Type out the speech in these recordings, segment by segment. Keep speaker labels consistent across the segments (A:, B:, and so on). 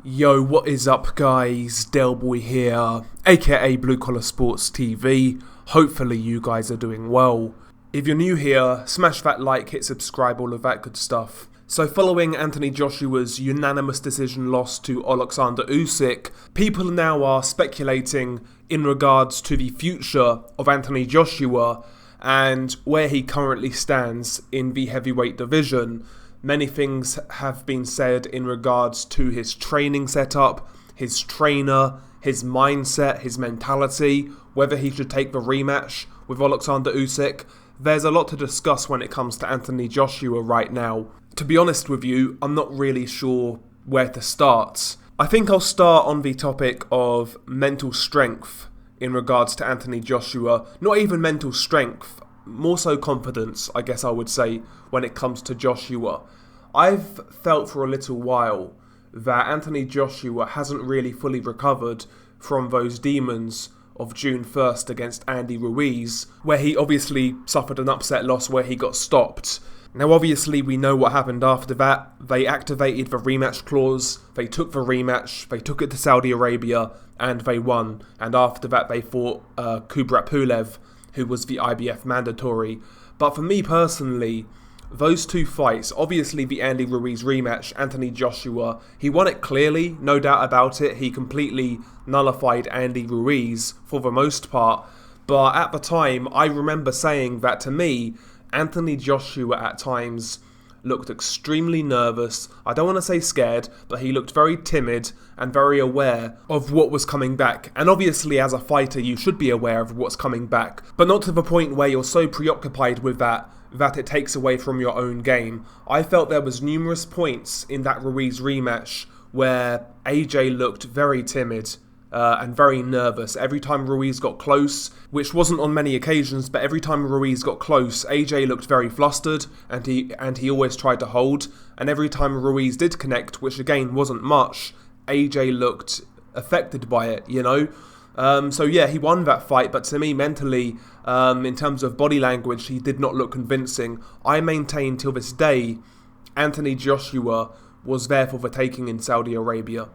A: Yo, what is up guys? Delboy here, aka Blue Collar Sports TV. Hopefully you guys are doing well. If you're new here, smash that like, hit subscribe, all of that good stuff. So following Anthony Joshua's unanimous decision loss to Alexander Usyk, people now are speculating in regards to the future of Anthony Joshua and where he currently stands in the heavyweight division. Many things have been said in regards to his training setup, his trainer, his mindset, his mentality, whether he should take the rematch with Alexander Usyk. There's a lot to discuss when it comes to Anthony Joshua right now. To be honest with you, I'm not really sure where to start. I think I'll start on the topic of mental strength in regards to Anthony Joshua. Not even mental strength, more so confidence, I guess I would say, when it comes to Joshua. I've felt for a little while that Anthony Joshua hasn't really fully recovered from those demons of June 1st against Andy Ruiz, where he obviously suffered an upset loss where he got stopped. Now obviously we know what happened after that. They activated the rematch clause, they took the rematch, they took it to Saudi Arabia, and they won. And after that they fought Kubrat Pulev, who was the IBF mandatory. But for me personally, those two fights, obviously the Andy Ruiz rematch, Anthony Joshua, he won it clearly, no doubt about it. He completely nullified Andy Ruiz for the most part. But at the time, I remember saying that to me, Anthony Joshua at times looked extremely nervous. I don't want to say scared, but he looked very timid and very aware of what was coming back. And obviously as a fighter, you should be aware of what's coming back, but not to the point where you're so preoccupied with that it takes away from your own game. I felt there was numerous points in that Ruiz rematch where AJ looked very timid and very nervous. Every time Ruiz got close, which wasn't on many occasions, but every time Ruiz got close, AJ looked very flustered and he always tried to hold. And every time Ruiz did connect, which again wasn't much, AJ looked affected by it, you know? So yeah, he won that fight, but to me mentally, in terms of body language, he did not look convincing. I maintain till this day, Anthony Joshua was there for the taking in Saudi Arabia.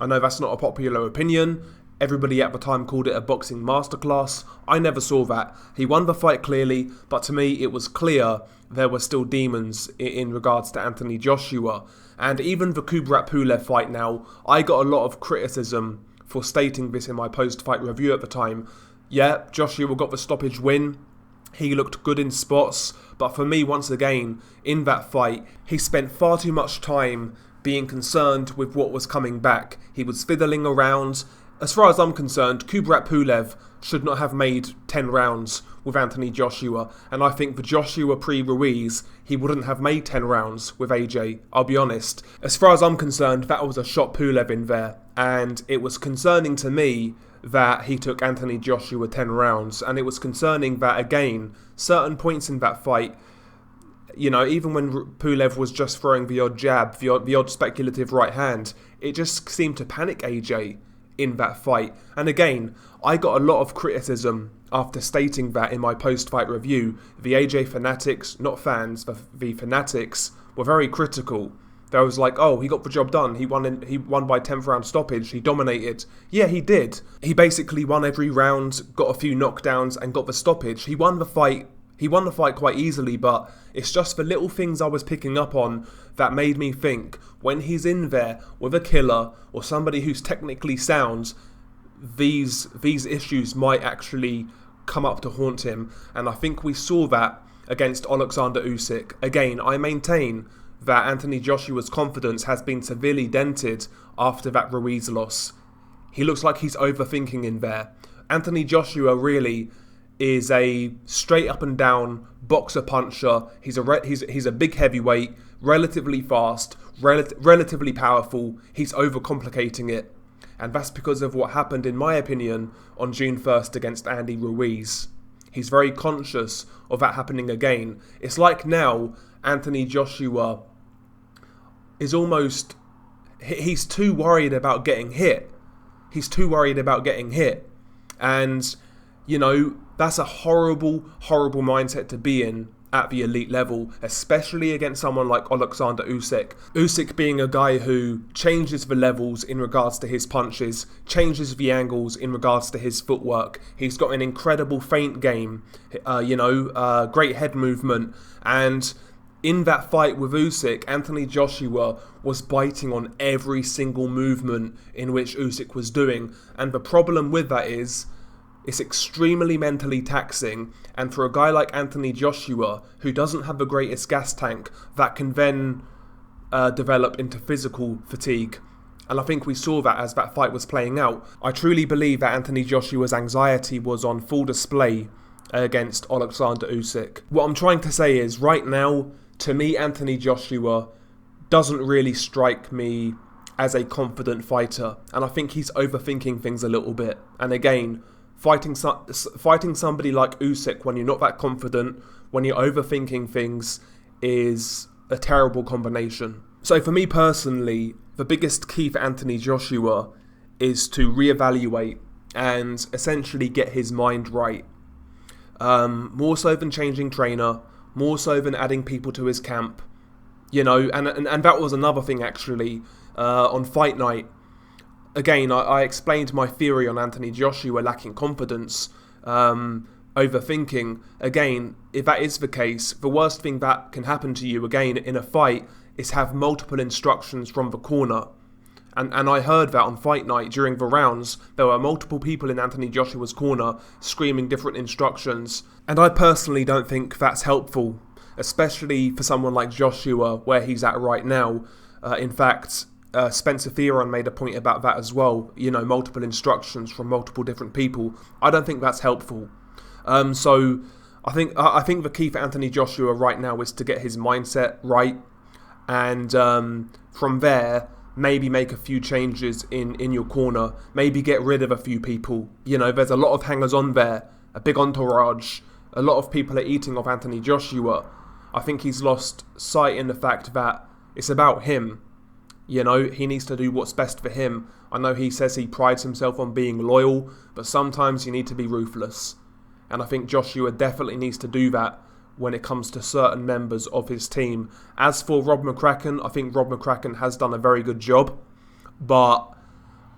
A: I know that's not a popular opinion. Everybody at the time called it a boxing masterclass. I never saw that. He won the fight clearly, but to me it was clear there were still demons in regards to Anthony Joshua. And even the Kubrat Pulev fight now, I got a lot of criticism for stating this in my post-fight review at the time. Yeah, Joshua got the stoppage win. He looked good in spots, but for me, once again, in that fight, he spent far too much time being concerned with what was coming back. He was fiddling around. As far as I'm concerned, Kubrat Pulev should not have made 10 rounds with Anthony Joshua, and I think for Joshua pre-Ruiz, he wouldn't have made 10 rounds with AJ, I'll be honest. As far as I'm concerned, that was a shot Pulev in there, and it was concerning to me that he took Anthony Joshua 10 rounds, and it was concerning that, again, certain points in that fight, you know, even when Pulev was just throwing the odd jab, the odd speculative right hand, it just seemed to panic AJ in that fight. And again, I got a lot of criticism after stating that in my post-fight review. The AJ fanatics, not fans, the fanatics, were very critical. They was like, oh, he got the job done. He won by 10th round stoppage. He dominated. Yeah, he did. He basically won every round, got a few knockdowns, and got the stoppage. He won the fight. He won the fight quite easily, but it's just the little things I was picking up on that made me think when he's in there with a killer or somebody who's technically sound, these issues might actually come up to haunt him. And I think we saw that against Alexander Usyk. Again, I maintain that Anthony Joshua's confidence has been severely dented after that Ruiz loss. He looks like he's overthinking in there. Anthony Joshua really is a straight up and down boxer puncher. He's a big heavyweight, relatively fast, relatively powerful. He's overcomplicating it, and that's because of what happened, in my opinion, on June 1st against Andy Ruiz. He's very conscious of that happening again. It's like now Anthony Joshua is almost, he's too worried about getting hit. He's too worried about getting hit, and you know, that's a horrible, horrible mindset to be in at the elite level, especially against someone like Alexander Usyk. Usyk being a guy who changes the levels in regards to his punches, changes the angles in regards to his footwork. He's got an incredible feint game, great head movement, and in that fight with Usyk, Anthony Joshua was biting on every single movement in which Usyk was doing. And the problem with that is, it's extremely mentally taxing, and for a guy like Anthony Joshua, who doesn't have the greatest gas tank, that can then develop into physical fatigue. And I think we saw that as that fight was playing out. I truly believe that Anthony Joshua's anxiety was on full display against Alexander Usyk. What I'm trying to say is, right now, to me, Anthony Joshua doesn't really strike me as a confident fighter, and I think he's overthinking things a little bit. And again, fighting somebody like Usyk when you're not that confident, when you're overthinking things, is a terrible combination. So for me personally, the biggest key for Anthony Joshua is to reevaluate and essentially get his mind right. More so than changing trainer, more so than adding people to his camp. And that was another thing actually, on fight night. Again, I explained my theory on Anthony Joshua lacking confidence, overthinking. Again, if that is the case, the worst thing that can happen to you, again, in a fight, is have multiple instructions from the corner. And I heard that on fight night during the rounds. There were multiple people in Anthony Joshua's corner screaming different instructions. And I personally don't think that's helpful, especially for someone like Joshua, where he's at right now. In fact, Spencer Theron made a point about that as well. Multiple instructions from multiple different people. I don't think that's helpful. So I think the key for Anthony Joshua right now is to get his mindset right, and from there, maybe make a few changes in your corner. Maybe get rid of a few people. There's a lot of hangers-on there, a big entourage. A lot of people are eating off Anthony Joshua. I think he's lost sight in the fact that it's about him. He needs to do what's best for him. I know he says he prides himself on being loyal, but sometimes you need to be ruthless. And I think Joshua definitely needs to do that when it comes to certain members of his team. As for Rob McCracken, I think Rob McCracken has done a very good job, but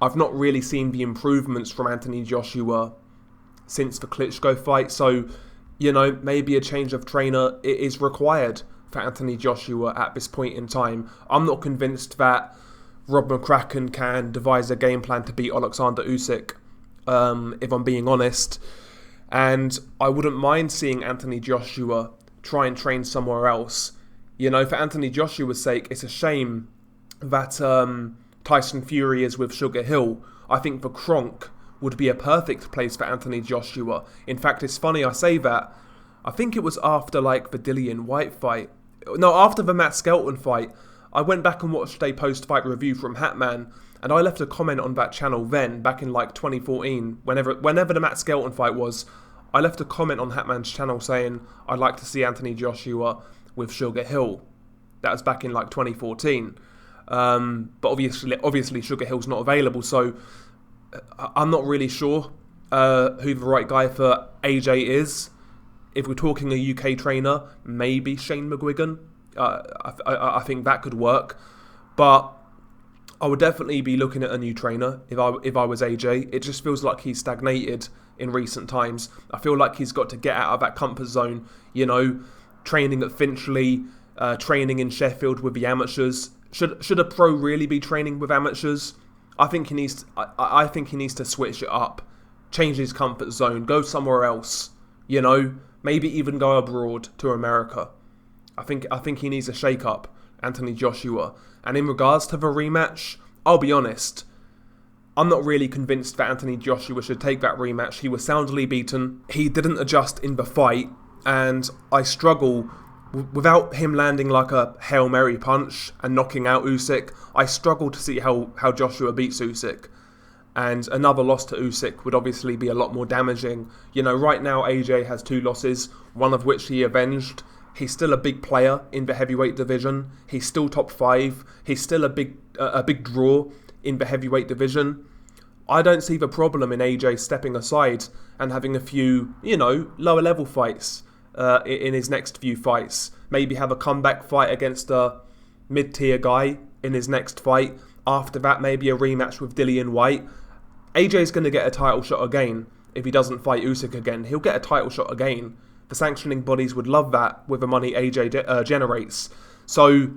A: I've not really seen the improvements from Anthony Joshua since the Klitschko fight. So, maybe a change of trainer is required for Anthony Joshua at this point in time. I'm not convinced that Rob McCracken can devise a game plan to beat Alexander Usyk, if I'm being honest. And I wouldn't mind seeing Anthony Joshua try and train somewhere else. For Anthony Joshua's sake, it's a shame that Tyson Fury is with Sugar Hill. I think the Kronk would be a perfect place for Anthony Joshua. In fact, it's funny I say that. I think it was after the Dillian White fight. No, after the Matt Skelton fight, I went back and watched a post-fight review from Hatman, and I left a comment on that channel then, back in 2014, whenever the Matt Skelton fight was. I left a comment on Hatman's channel saying I'd like to see Anthony Joshua with Sugar Hill. That was back in 2014. But obviously Sugar Hill's not available, so I'm not really sure who the right guy for AJ is. If we're talking a UK trainer, maybe Shane McGuigan. I think that could work. But I would definitely be looking at a new trainer if I was AJ. It just feels like he's stagnated in recent times. I feel like he's got to get out of that comfort zone. Training at Finchley, training in Sheffield with the amateurs. Should a pro really be training with amateurs? I think he needs to switch it up, change his comfort zone, go somewhere else. Maybe even go abroad to America. I think he needs a shake-up, Anthony Joshua. And in regards to the rematch, I'll be honest, I'm not really convinced that Anthony Joshua should take that rematch. He was soundly beaten. He didn't adjust in the fight, and I struggle without him landing like a Hail Mary punch and knocking out Usyk. I struggle to see how Joshua beats Usyk. And another loss to Usyk would obviously be a lot more damaging. Right now AJ has 2 losses, one of which he avenged. He's still a big player in the heavyweight division. He's still top 5. He's still a big draw in the heavyweight division. I don't see the problem in AJ stepping aside and having a few, lower level fights. in his next few fights. Maybe have a comeback fight against a mid-tier guy in his next fight. After that, maybe a rematch with Dillian Whyte. AJ's going to get a title shot again if he doesn't fight Usyk again. He'll get a title shot again. The sanctioning bodies would love that with the money AJ generates. So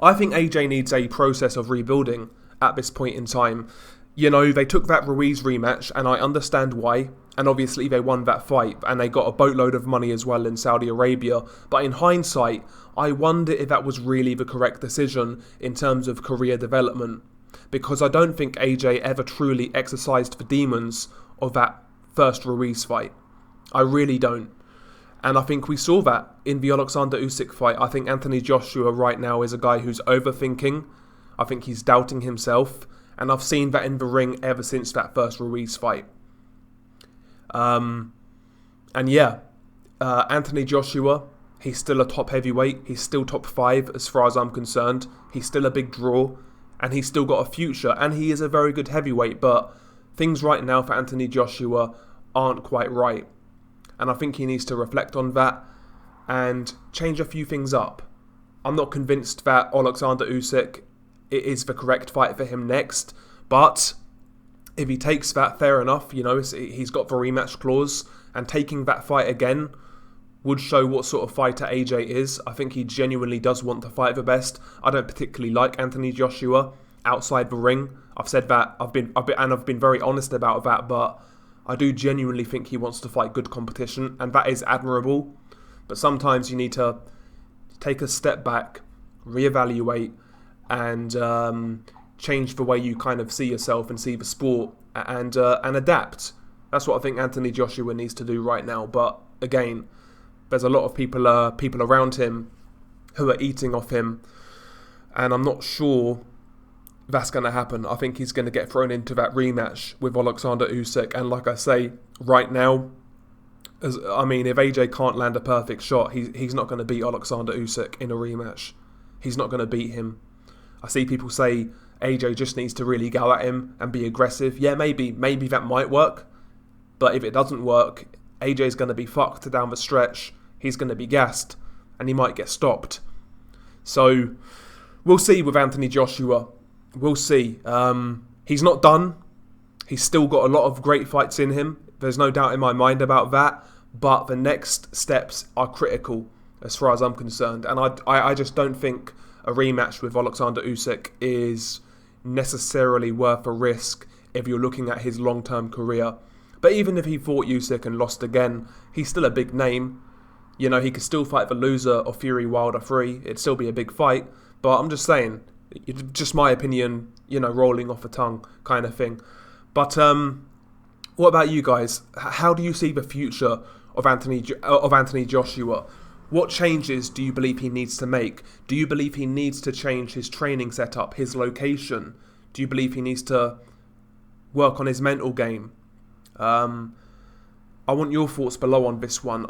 A: I think AJ needs a process of rebuilding at this point in time. You know, they took that Ruiz rematch, and I understand why. And obviously they won that fight, and they got a boatload of money as well in Saudi Arabia. But in hindsight, I wonder if that was really the correct decision in terms of career development. Because I don't think AJ ever truly exercised the demons of that first Ruiz fight. I really don't. And I think we saw that in the Alexander Usyk fight. I think Anthony Joshua right now is a guy who's overthinking. I think he's doubting himself. And I've seen that in the ring ever since that first Ruiz fight. Anthony Joshua, he's still a top heavyweight. He's still top 5 as far as I'm concerned. He's still a big draw. And he's still got a future. And he is a very good heavyweight. But things right now for Anthony Joshua aren't quite right. And I think he needs to reflect on that and change a few things up. I'm not convinced that Alexander Usyk is the correct fight for him next. But if he takes that, fair enough. You know, he's got the rematch clause. And taking that fight again would show what sort of fighter AJ is. I think he genuinely does want to fight the best. I don't particularly like Anthony Joshua outside the ring. I've said that. I've been very honest about that. But I do genuinely think he wants to fight good competition, and that is admirable. But sometimes you need to take a step back, reevaluate, and change the way you kind of see yourself and see the sport, and adapt. That's what I think Anthony Joshua needs to do right now. But again, there's a lot of people around him who are eating off him, and I'm not sure that's going to happen. I think he's going to get thrown into that rematch with Alexander Usyk. And like I say, right now, if AJ can't land a perfect shot, he's not going to beat Alexander Usyk in a rematch. He's not going to beat him. I see people say AJ just needs to really go at him and be aggressive. Yeah, maybe that might work. But if it doesn't work, AJ's going to be fucked down the stretch. He's going to be gassed, and he might get stopped. So we'll see with Anthony Joshua. We'll see. He's not done. He's still got a lot of great fights in him. There's no doubt in my mind about that. But the next steps are critical as far as I'm concerned. And I just don't think a rematch with Alexander Usyk is necessarily worth a risk if you're looking at his long-term career. But even if he fought Usyk and lost again, he's still a big name. You know, he could still fight the loser of Fury Wilder 3. It'd still be a big fight. But I'm just saying, just my opinion, you know, rolling off the tongue kind of thing. But what about you guys? How do you see the future of Anthony Joshua? What changes do you believe he needs to make? Do you believe he needs to change his training setup, his location? Do you believe he needs to work on his mental game? I want your thoughts below on this one.